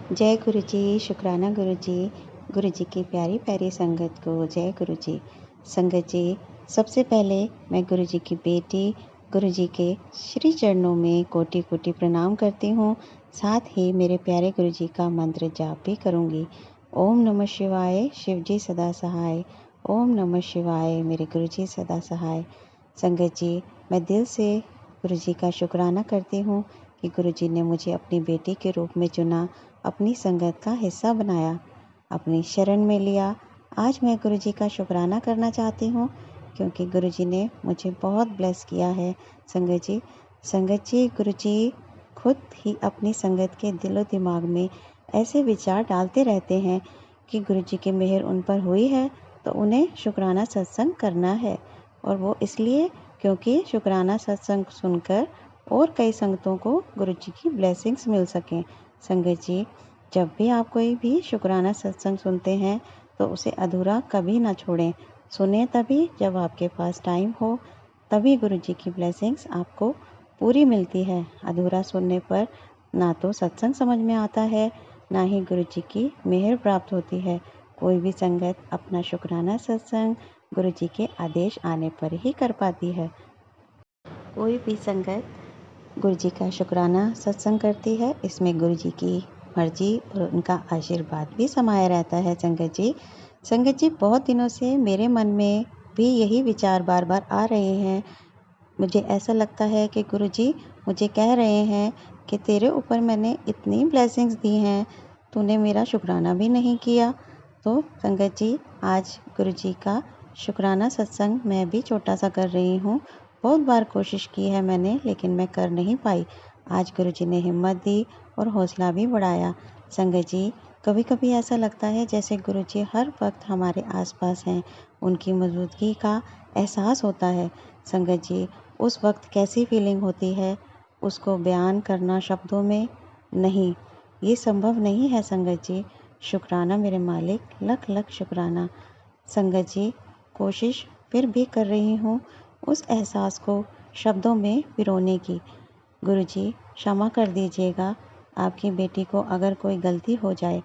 जय गुरु जी, शुक्राना गुरु जी। गुरु जी की प्यारी प्यारी संगत को जय गुरु जी। संगत जी, सबसे पहले मैं गुरु जी की बेटी गुरु जी के श्री चरणों में कोटि कोटि प्रणाम करती हूँ। साथ ही मेरे प्यारे गुरु जी का मंत्र जाप भी करूँगी। ओम नमः शिवाय, शिव जी सदा सहाय। ओम नमः शिवाय, मेरे गुरु जी सदा सहाय। संगत जी, मैं दिल से गुरु जी का शुक्राना करती हूँ कि गुरु जी ने मुझे अपनी बेटी के रूप में चुना, अपनी संगत का हिस्सा बनाया, अपनी शरण में लिया। आज मैं गुरु जी का शुक्राना करना चाहती हूँ क्योंकि गुरु जी ने मुझे बहुत ब्लेस किया है। संगत जी, गुरु जी खुद ही अपनी संगत के दिलो दिमाग में ऐसे विचार डालते रहते हैं कि गुरु जी की मेहर उन पर हुई है तो उन्हें शुक्राना सत्संग करना है। और वो इसलिए क्योंकि शुक्राना सत्संग सुनकर और कई संगतों को गुरु जी की ब्लेसिंग्स मिल सकें। संगत जी, जब भी आप कोई भी शुक्राना सत्संग सुनते हैं तो उसे अधूरा कभी ना छोड़ें। सुने तभी जब आपके पास टाइम हो, तभी गुरु जी की ब्लेसिंग्स आपको पूरी मिलती है। अधूरा सुनने पर ना तो सत्संग समझ में आता है, ना ही गुरु जी की मेहर प्राप्त होती है। कोई भी संगत अपना शुक्राना सत्संग गुरु जी के आदेश आने पर ही कर पाती है। कोई भी संगत गुरु जी का शुक्राना सत्संग करती है, इसमें गुरु जी की मर्जी और उनका आशीर्वाद भी समाया रहता है। संगत जी, बहुत दिनों से मेरे मन में भी यही विचार बार बार आ रहे हैं। मुझे ऐसा लगता है कि गुरु जी मुझे कह रहे हैं कि तेरे ऊपर मैंने इतनी ब्लेसिंग्स दी हैं, तूने मेरा शुक्राना भी नहीं किया। तो संगत जी, आज गुरु जी का शुक्राना सत्संग मैं भी छोटा सा कर रही हूँ। बहुत बार कोशिश की है मैंने, लेकिन मैं कर नहीं पाई। आज गुरु जी ने हिम्मत दी और हौसला भी बढ़ाया। संगत जी, कभी कभी ऐसा लगता है जैसे गुरु जी हर वक्त हमारे आसपास हैं, उनकी मौजूदगी का एहसास होता है। संगत जी, उस वक्त कैसी फीलिंग होती है, उसको बयान करना शब्दों में नहीं, ये संभव नहीं है। संगत जी, शुक्राना मेरे मालिक, लख लख शुक्राना। संगत जी, कोशिश फिर भी कर रही हूँ उस एहसास को शब्दों में पिरोने की। गुरु जी, क्षमा कर दीजिएगा आपकी बेटी को अगर कोई गलती हो जाए।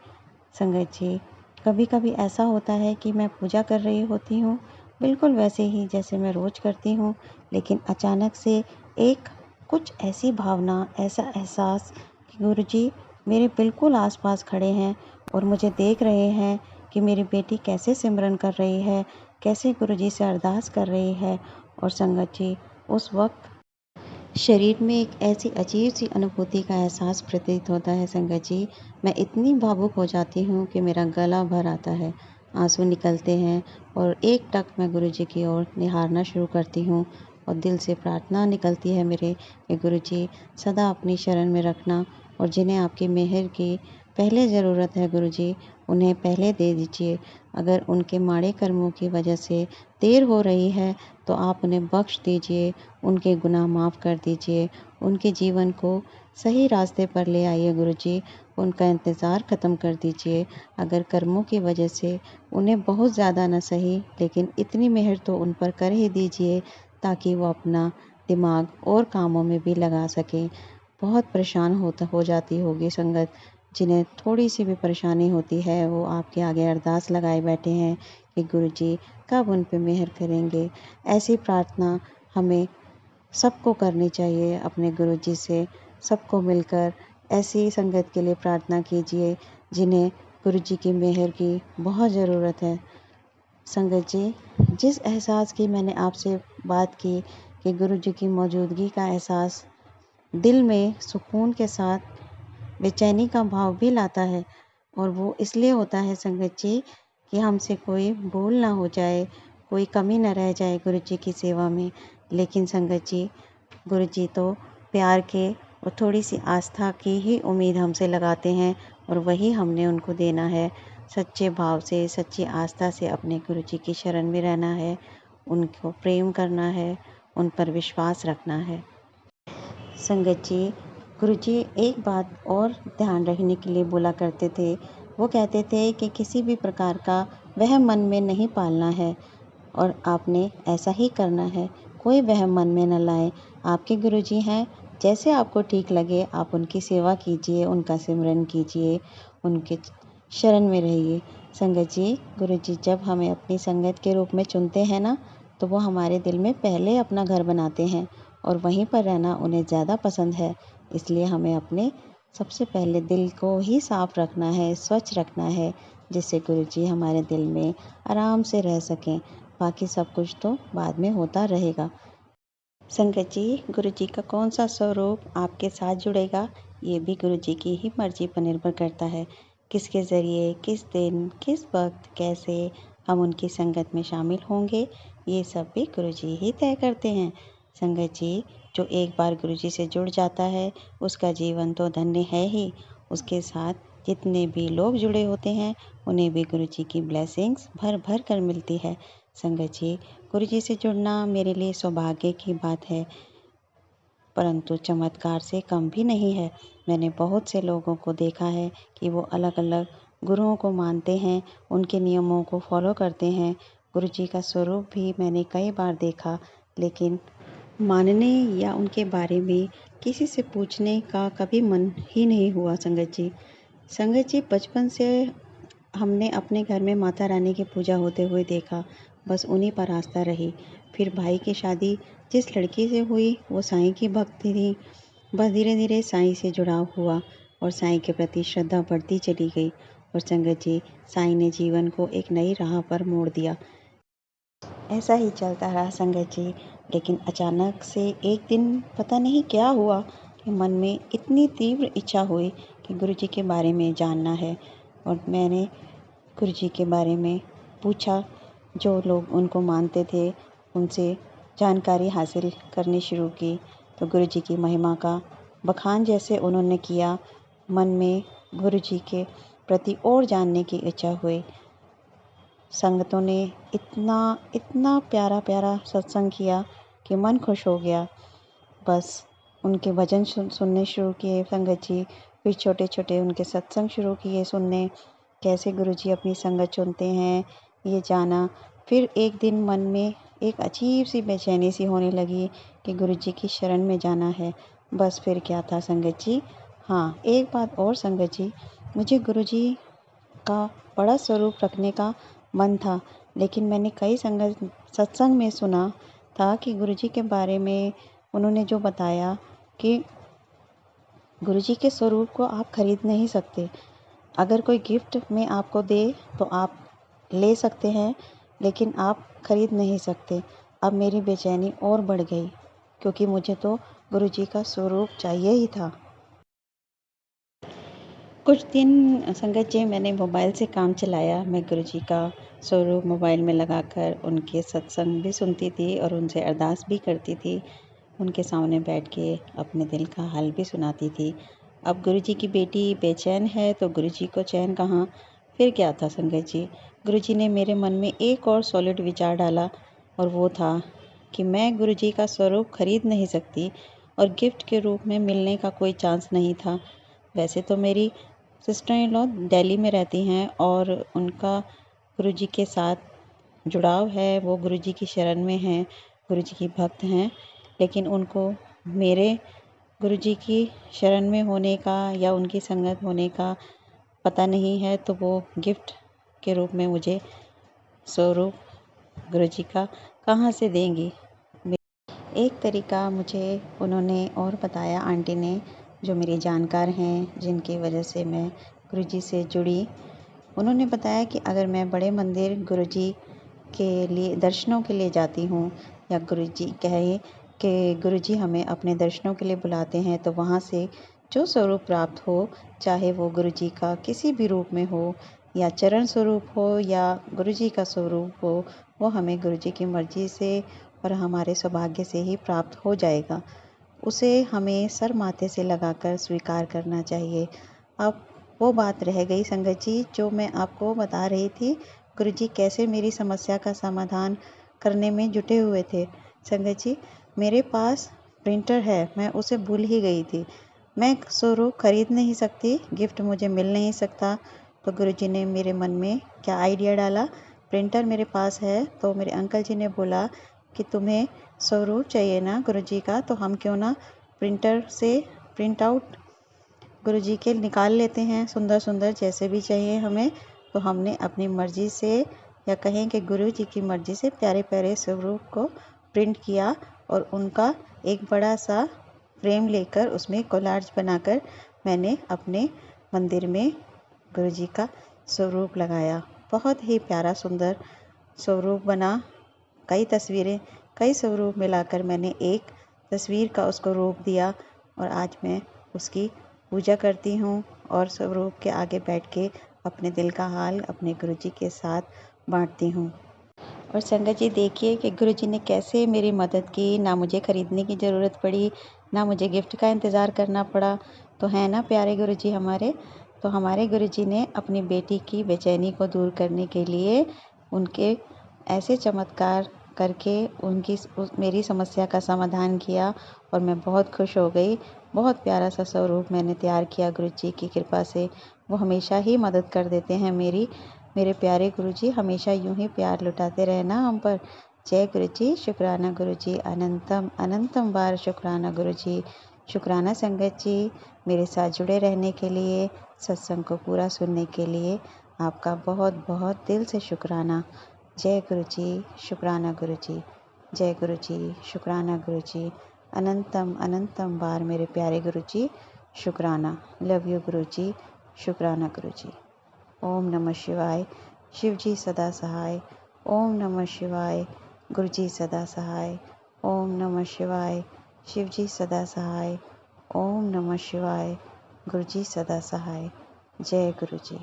संगत जी, कभी कभी ऐसा होता है कि मैं पूजा कर रही होती हूँ, बिल्कुल वैसे ही जैसे मैं रोज़ करती हूँ, लेकिन अचानक से एक कुछ ऐसी भावना, ऐसा एहसास कि गुरु जी मेरे बिल्कुल आसपास खड़े हैं और मुझे देख रहे हैं कि मेरी बेटी कैसे सिमरन कर रही है, कैसे गुरु जी से अरदास कर रही है। और संगत जी, उस वक्त शरीर में एक ऐसी अजीब सी अनुभूति का एहसास प्रतीत होता है। संगत जी, मैं इतनी भावुक हो जाती हूँ कि मेरा गला भर आता है, आंसू निकलते हैं और एक टक मैं गुरु जी की ओर निहारना शुरू करती हूँ और दिल से प्रार्थना निकलती है मेरे कि गुरु जी सदा अपनी शरण में रखना, और जिन्हें आपकी मेहर की पहले ज़रूरत है गुरु जी, उन्हें पहले दे दीजिए। अगर उनके माड़े कर्मों की वजह से देर हो रही है तो आप उन्हें बख्श दीजिए, उनके गुनाह माफ़ कर दीजिए, उनके जीवन को सही रास्ते पर ले आइए गुरु जी, उनका इंतज़ार ख़त्म कर दीजिए। अगर कर्मों की वजह से उन्हें बहुत ज़्यादा न सही, लेकिन इतनी मेहर तो उन पर कर ही दीजिए ताकि वो अपना दिमाग और कामों में भी लगा सकें। बहुत परेशान हो जाती होगी संगत, जिन्हें थोड़ी सी भी परेशानी होती है वो आपके आगे अरदास लगाए बैठे हैं कि गुरु जी कब उन पे मेहर करेंगे। ऐसी प्रार्थना हमें सबको करनी चाहिए अपने गुरु जी से। सबको मिलकर ऐसी संगत के लिए प्रार्थना कीजिए जिन्हें गुरु जी की मेहर की बहुत ज़रूरत है। संगत जी, जिस एहसास की मैंने आपसे बात की कि गुरु जी की मौजूदगी का एहसास दिल में सुकून के साथ बेचैनी का भाव भी लाता है, और वो इसलिए होता है संगत जी कि हमसे कोई भूल ना हो जाए, कोई कमी न रह जाए गुरु जी की सेवा में। लेकिन संगत जी, गुरु जी तो प्यार के और थोड़ी सी आस्था की ही उम्मीद हमसे लगाते हैं, और वही हमने उनको देना है। सच्चे भाव से, सच्ची आस्था से अपने गुरु जी की शरण में रहना है, उनको प्रेम करना है, उन पर विश्वास रखना है। संगत जी, गुरु जी एक बात और ध्यान रखने के लिए बोला करते थे। वो कहते थे कि किसी भी प्रकार का वहम मन में नहीं पालना है, और आपने ऐसा ही करना है। कोई वहम मन में न लाएं। आपके गुरु जी हैं जैसे आपको ठीक लगे आप उनकी सेवा कीजिए, उनका सिमरन कीजिए, उनके शरण में रहिए। संगत जी, गुरु जी जब हमें अपनी संगत के रूप में चुनते हैं ना, तो वो हमारे दिल में पहले अपना घर बनाते हैं और वहीं पर रहना उन्हें ज़्यादा पसंद है। इसलिए हमें अपने सबसे पहले दिल को ही साफ रखना है, स्वच्छ रखना है, जिससे गुरु जी हमारे दिल में आराम से रह सकें। बाकी सब कुछ तो बाद में होता रहेगा। संगत जी, गुरु जी का कौन सा स्वरूप आपके साथ जुड़ेगा, ये भी गुरु जी की ही मर्जी पर निर्भर करता है। किसके ज़रिए, किस दिन, किस वक्त, कैसे हम उनकी संगत में शामिल होंगे, ये सब भी गुरु जी ही तय करते हैं। संगत जी, जो एक बार गुरु जी से जुड़ जाता है उसका जीवन तो धन्य है ही, उसके साथ जितने भी लोग जुड़े होते हैं उन्हें भी गुरु जी की ब्लेसिंग्स भर भर कर मिलती है। संगत जी, गुरु जी से जुड़ना मेरे लिए सौभाग्य की बात है, परंतु चमत्कार से कम भी नहीं है। मैंने बहुत से लोगों को देखा है कि वो अलग अलग गुरुओं को मानते हैं, उनके नियमों को फॉलो करते हैं। गुरु जी का स्वरूप भी मैंने कई बार देखा, लेकिन मानने या उनके बारे में किसी से पूछने का कभी मन ही नहीं हुआ। संगत जी, बचपन से हमने अपने घर में माता रानी की पूजा होते हुए देखा, बस उन्हीं पर आस्था रही। फिर भाई की शादी जिस लड़की से हुई वो साईं की भक्त थी। बस धीरे धीरे साईं से जुड़ाव हुआ और साईं के प्रति श्रद्धा बढ़ती चली गई। और संगत जी, साईं ने जीवन को एक नई राह पर मोड़ दिया। ऐसा ही चलता रहा संगत जी, लेकिन अचानक से एक दिन पता नहीं क्या हुआ कि मन में इतनी तीव्र इच्छा हुई कि गुरु जी के बारे में जानना है। और मैंने गुरु जी के बारे में पूछा, जो लोग उनको मानते थे उनसे जानकारी हासिल करनी शुरू की। तो गुरु जी की महिमा का बखान जैसे उन्होंने किया, मन में गुरु जी के प्रति और जानने की इच्छा हुई। संगतों ने इतना इतना प्यारा प्यारा सत्संग किया कि मन खुश हो गया। बस उनके भजन सुनने शुरू किए संगत जी। फिर छोटे छोटे उनके सत्संग शुरू किए सुनने, कैसे गुरु जी अपनी संगत चुनते हैं ये जाना। फिर एक दिन मन में एक अजीब सी बेचैनी सी होने लगी कि गुरु जी की शरण में जाना है। बस फिर क्या था संगत जी, हाँ एक बात और संगत जी, मुझे गुरु जी का बड़ा स्वरूप रखने का मन था, लेकिन मैंने कई सत्संग में सुना था कि गुरु जी के बारे में उन्होंने जो बताया कि गुरु जी के स्वरूप को आप खरीद नहीं सकते। अगर कोई गिफ्ट में आपको दे तो आप ले सकते हैं, लेकिन आप खरीद नहीं सकते। अब मेरी बेचैनी और बढ़ गई, क्योंकि मुझे तो गुरु जी का स्वरूप चाहिए ही था। कुछ दिन संगत जी मैंने मोबाइल से काम चलाया। मैं गुरु जी का स्वरूप मोबाइल में लगाकर उनके सत्संग भी सुनती थी और उनसे अरदास भी करती थी। उनके सामने बैठ के अपने दिल का हाल भी सुनाती थी। अब गुरु जी की बेटी बेचैन है तो गुरु जी को चैन कहाँ। फिर क्या था संगत जी, गुरु जी ने मेरे मन में एक और सॉलिड विचार डाला, और वो था कि मैं गुरु जी का स्वरूप खरीद नहीं सकती और गिफ्ट के रूप में मिलने का कोई चांस नहीं था। वैसे तो मेरी सिस्टर इन लॉ दिल्ली में रहती हैं और उनका गुरु जी के साथ जुड़ाव है, वो गुरु जी की शरण में हैं, गुरु जी की भक्त हैं। लेकिन उनको मेरे गुरु जी की शरण में होने का या उनकी संगत होने का पता नहीं है, तो वो गिफ्ट के रूप में मुझे स्वरूप गुरु जी का कहाँ से देंगी। एक तरीका मुझे उन्होंने और बताया, आंटी ने, जो मेरी जानकार हैं, जिनकी वजह से मैं गुरु जी से जुड़ी। उन्होंने बताया कि अगर मैं बड़े मंदिर गुरु जी के लिए दर्शनों के लिए जाती हूँ, या गुरु जी कहे कि गुरु जी हमें अपने दर्शनों के लिए बुलाते हैं, तो वहाँ से जो स्वरूप प्राप्त हो, चाहे वो गुरु जी का किसी भी रूप में हो, या चरण स्वरूप हो, या गुरु जी का स्वरूप हो, वो हमें गुरु जी की मर्जी से और हमारे सौभाग्य से ही प्राप्त हो जाएगा। उसे हमें सर माथे से लगाकर स्वीकार करना चाहिए। अब वो बात रह गई संगत जी, जो मैं आपको बता रही थी, गुरु जी कैसे मेरी समस्या का समाधान करने में जुटे हुए थे। संगत जी, मेरे पास प्रिंटर है, मैं उसे भूल ही गई थी। मैं स्वरूप खरीद नहीं सकती, गिफ्ट मुझे मिल नहीं सकता, तो गुरु जी ने मेरे मन में क्या आइडिया डाला, प्रिंटर मेरे पास है, तो मेरे अंकल जी ने बोला कि तुम्हें स्वरूप चाहिए ना गुरु जी का, तो हम क्यों ना प्रिंटर से प्रिंट आउट गुरुजी के निकाल लेते हैं, सुंदर सुंदर जैसे भी चाहिए हमें। तो हमने अपनी मर्ज़ी से, या कहें कि गुरुजी की मर्ज़ी से, प्यारे प्यारे स्वरूप को प्रिंट किया और उनका एक बड़ा सा फ्रेम लेकर उसमें कोलाज बनाकर मैंने अपने मंदिर में गुरुजी का स्वरूप लगाया। बहुत ही प्यारा सुंदर स्वरूप बना। कई स्वरूप मिलाकर मैंने एक तस्वीर का उसको रूप दिया और आज मैं उसकी पूजा करती हूँ और स्वरूप के आगे बैठ के अपने दिल का हाल अपने गुरुजी के साथ बांटती हूँ। और संगत जी देखिए कि गुरुजी ने कैसे मेरी मदद की, ना मुझे ख़रीदने की ज़रूरत पड़ी, ना मुझे गिफ्ट का इंतज़ार करना पड़ा। तो है ना प्यारे गुरुजी हमारे। तो हमारे गुरुजी ने अपनी बेटी की बेचैनी को दूर करने के लिए उनके ऐसे चमत्कार करके मेरी समस्या का समाधान किया और मैं बहुत खुश हो गई। बहुत प्यारा सा स्वरूप मैंने तैयार किया गुरुजी की कृपा से। वो हमेशा ही मदद कर देते हैं मेरे प्यारे गुरुजी हमेशा यूं ही प्यार लुटाते रहना हम पर। जय गुरुजी, शुक्राना गुरुजी, अनंतम अनंतम बार शुक्राना गुरुजी। शुक्राना संगत जी, मेरे साथ जुड़े रहने के लिए, सत्संग को पूरा सुनने के लिए आपका बहुत बहुत दिल से शुक्राना। जय गुरुजी, शुक्राना गुरुजी। जय गुरुजी, शुक्राना गुरुजी। अनंतम अनंतम बार मेरे प्यारे गुरुजी शुक्राना। लव यू गुरुजी, शुक्राना गुरुजी। ओम नमः शिवाय। शिवजी सदा सहाय। ओम नमः शिवाय। गुरुजी सदा सहाय। ओम नमः शिवाय। शिवजी सदा सहाय। ओम नमः शिवाय। गुरुजी सदा सहाय। जय गुरुजी।